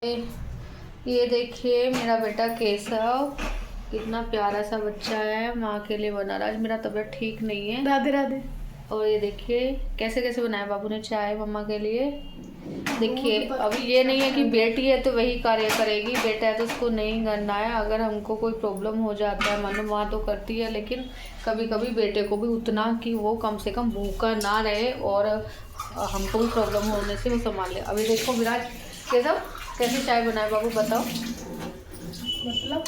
ये देखिए मेरा बेटा केशव कितना प्यारा सा बच्चा है। माँ के लिए बना रहा। आज मेरा तबीयत ठीक नहीं है। राधे राधे। और ये देखिए कैसे कैसे बनाया बाबू ने चाय मम्मा के लिए। देखिए अभी ये नहीं है कि बेटी है तो वही कार्य करेगी, बेटा है तो उसको नहीं करना है। अगर हमको कोई प्रॉब्लम हो जाता है, मानो माँ तो करती है, लेकिन कभी कभी बेटे को भी उतना कि वो कम से कम भूखा ना रहे और हमको भी प्रॉब्लम होने से वो संभाल ले। अभी देखो विराज कैसे चाय बनाए बाबू बताओ। मतलब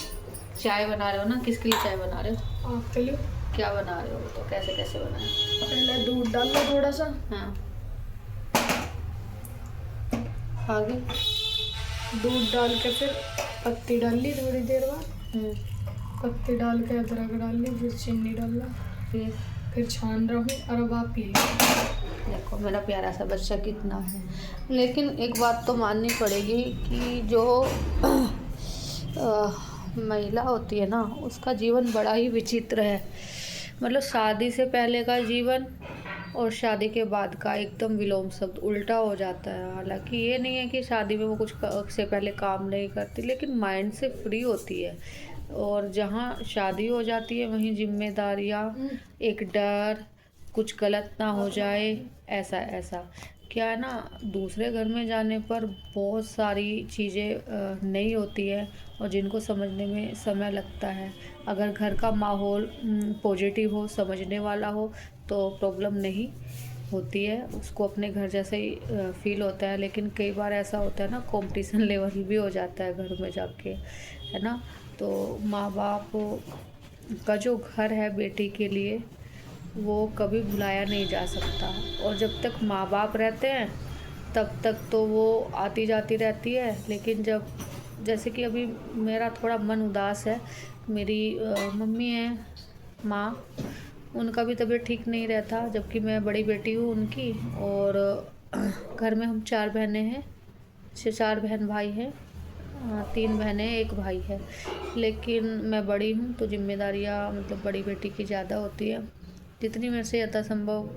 चाय बना रहे हो ना, किसके लिए चाय बना रहे हो? आपके लिए। क्या बना रहे हो तो कैसे कैसे बनाए? पहले दूध डाल लो थोड़ा सा। हाँ आगे। दूध डाल के फिर पत्ती डाल ली थोड़ी देर बाद। पत्ती डाल के अदरक डाल ली, फिर चीनी डालना, फिर छान रहा हूँ और अब आप पी लो। देखो मेरा प्यारा सा बच्चा कितना है। लेकिन एक बात तो माननी पड़ेगी कि जो महिला होती है ना, उसका जीवन बड़ा ही विचित्र है। मतलब शादी से पहले का जीवन और शादी के बाद का एकदम विलोम शब्द उल्टा हो जाता है। हालांकि ये नहीं है कि शादी में वो कुछ से पहले काम नहीं करती, लेकिन माइंड से फ्री होती है। और जहाँ शादी हो जाती है वहीं जिम्मेदारियाँ, एक डर, कुछ गलत ना हो जाए, ऐसा ऐसा क्या है ना। दूसरे घर में जाने पर बहुत सारी चीज़ें नई होती है और जिनको समझने में समय लगता है। अगर घर का माहौल पॉजिटिव हो, समझने वाला हो, तो प्रॉब्लम नहीं होती है, उसको अपने घर जैसे ही फील होता है। लेकिन कई बार ऐसा होता है ना, कंपटीशन लेवल भी हो जाता है घर में जाके, है ना। तो माँ बाप का जो घर है बेटी के लिए, वो कभी भुलाया नहीं जा सकता। और जब तक माँ बाप रहते हैं तब तक तो वो आती जाती रहती है। लेकिन जब जैसे कि अभी मेरा थोड़ा मन उदास है, मेरी मम्मी है, माँ, उनका भी तबीयत ठीक नहीं रहता, जबकि मैं बड़ी बेटी हूँ उनकी। और घर में हम 4 बहनें हैं, 4 बहन भाई हैं। 3 बहनें 1 भाई है। लेकिन मैं बड़ी हूँ तो जिम्मेदारियाँ मतलब बड़ी बेटी की ज़्यादा होती है। जितनी मेरे से यथासंभव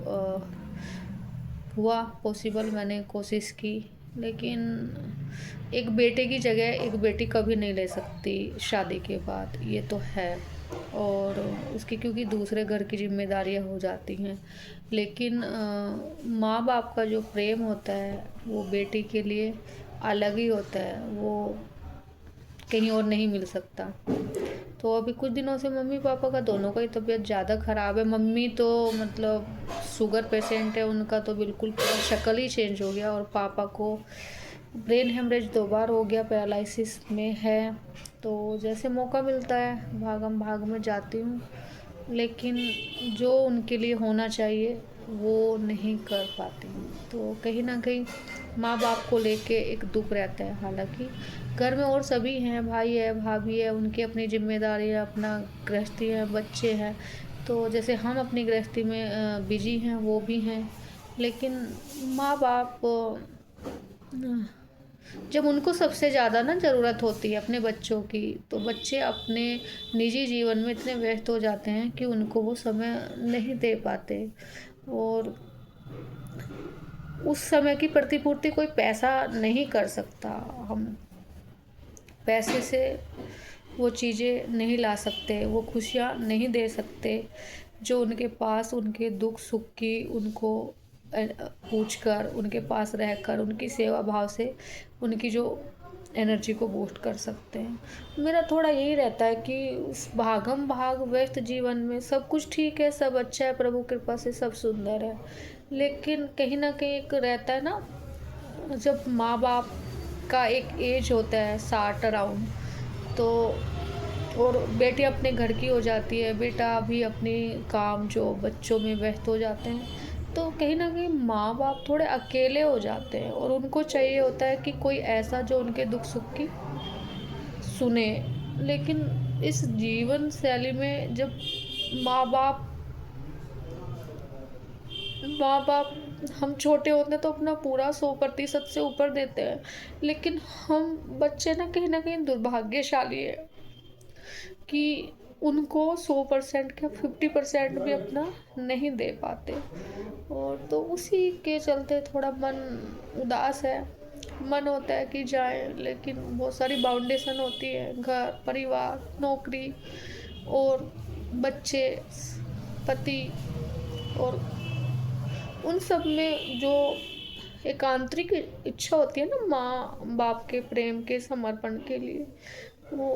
हुआ पॉसिबल मैंने कोशिश की। लेकिन एक बेटे की जगह एक बेटी कभी नहीं ले सकती शादी के बाद, ये तो है। और उसकी क्योंकि दूसरे घर की जिम्मेदारियां हो जाती हैं। लेकिन माँ बाप का जो प्रेम होता है वो बेटी के लिए अलग ही होता है, वो कहीं और नहीं मिल सकता। तो अभी कुछ दिनों से मम्मी पापा का दोनों का ही तबीयत ज़्यादा ख़राब है। मम्मी तो मतलब शुगर पेशेंट है, उनका तो बिल्कुल पूरा शक्ल ही चेंज हो गया। और पापा को ब्रेन हेमरेज 2 बार हो गया, पैरालिसिस में है। तो जैसे मौका मिलता है भागम भाग में जाती हूँ, लेकिन जो उनके लिए होना चाहिए वो नहीं कर पाती हूँ। तो कहीं ना कहीं माँ बाप को लेके एक दुख रहता है। हालांकि घर में और सभी हैं, भाई है, भाभी है, उनकी अपनी जिम्मेदारी है, अपना गृहस्थी है, बच्चे हैं। तो जैसे हम अपनी गृहस्थी में बिजी हैं, वो भी हैं। लेकिन माँ बाप जब उनको सबसे ज़्यादा ना ज़रूरत होती है अपने बच्चों की, तो बच्चे अपने निजी जीवन में इतने व्यस्त हो जाते हैं कि उनको वो समय नहीं दे पाते। और उस समय की प्रतिपूर्ति कोई पैसा नहीं कर सकता। हम पैसे से वो चीज़ें नहीं ला सकते, वो खुशियाँ नहीं दे सकते जो उनके पास उनके दुख सुख की उनको पूछकर, उनके पास रहकर, उनकी सेवा भाव से उनकी जो एनर्जी को बूस्ट कर सकते हैं। मेरा थोड़ा यही रहता है कि उस भागम भाग व्यस्त जीवन में सब कुछ ठीक है, सब अच्छा है, प्रभु कृपा से सब सुंदर है। लेकिन कहीं ना कहीं एक रहता है ना, जब माँ बाप का एक एज होता है 60 अराउंड, तो और बेटी अपने घर की हो जाती है, बेटा भी अपने काम जो बच्चों में व्यस्त हो जाते हैं, तो कहीं ना कहीं माँ बाप थोड़े अकेले हो जाते हैं। और उनको चाहिए होता है कि कोई ऐसा जो उनके दुख सुख की सुने। लेकिन इस जीवन शैली में जब माँ बाप माँ बाप हम छोटे होते हैं तो अपना पूरा 100% से ऊपर देते हैं। लेकिन हम बच्चे ना कहीं दुर्भाग्यशाली है कि उनको 100% का 50% भी अपना नहीं दे पाते। और तो उसी के चलते थोड़ा मन उदास है। मन होता है कि जाएं, लेकिन बहुत सारी बाउंडेशन होती है, घर परिवार नौकरी और बच्चे पति, और उन सब में जो एक आंतरिक इच्छा होती है ना माँ बाप के प्रेम के समर्पण के लिए, वो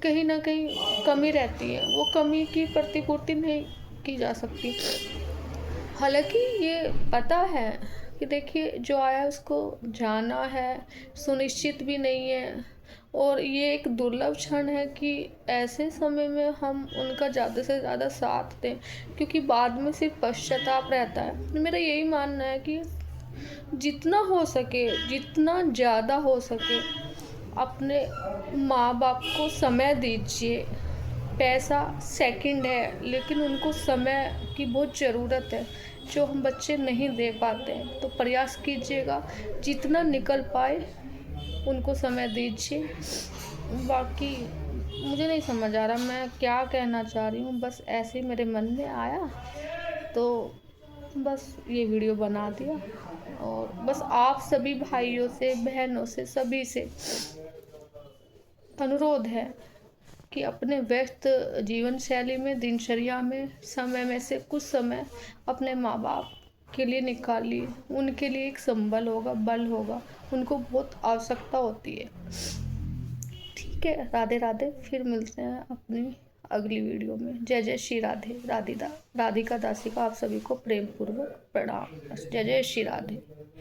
कहीं ना कहीं कमी रहती है। वो कमी की प्रतिपूर्ति नहीं की जा सकती। हालांकि ये पता है कि देखिए जो आया है उसको जाना है, सुनिश्चित भी नहीं है। और ये एक दुर्लभ क्षण है कि ऐसे समय में हम उनका ज़्यादा से ज़्यादा साथ दें, क्योंकि बाद में सिर्फ पश्चाताप रहता है। मेरा यही मानना है कि जितना हो सके, जितना ज़्यादा हो सके, अपने माँ बाप को समय दीजिए। पैसा सेकंड है, लेकिन उनको समय की बहुत ज़रूरत है, जो हम बच्चे नहीं दे पाते हैं। तो प्रयास कीजिएगा जितना निकल पाए उनको समय दीजिए। बाकी मुझे नहीं समझ आ रहा मैं क्या कहना चाह रही हूँ, बस ऐसे ही मेरे मन में आया तो बस ये वीडियो बना दिया। और बस आप सभी भाइयों से बहनों से सभी से अनुरोध है कि अपने व्यस्त जीवन शैली में, दिनचर्या में, समय में से कुछ समय अपने माँ बाप के लिए निकालिए। उनके लिए एक संबल होगा, बल होगा, उनको बहुत आवश्यकता होती है। ठीक है, राधे राधे। फिर मिलते हैं अपनी अगली वीडियो में। जय जय श्री राधे। राधिका दासी का आप सभी को प्रेम पूर्वक प्रणाम। जय जय श्री राधे।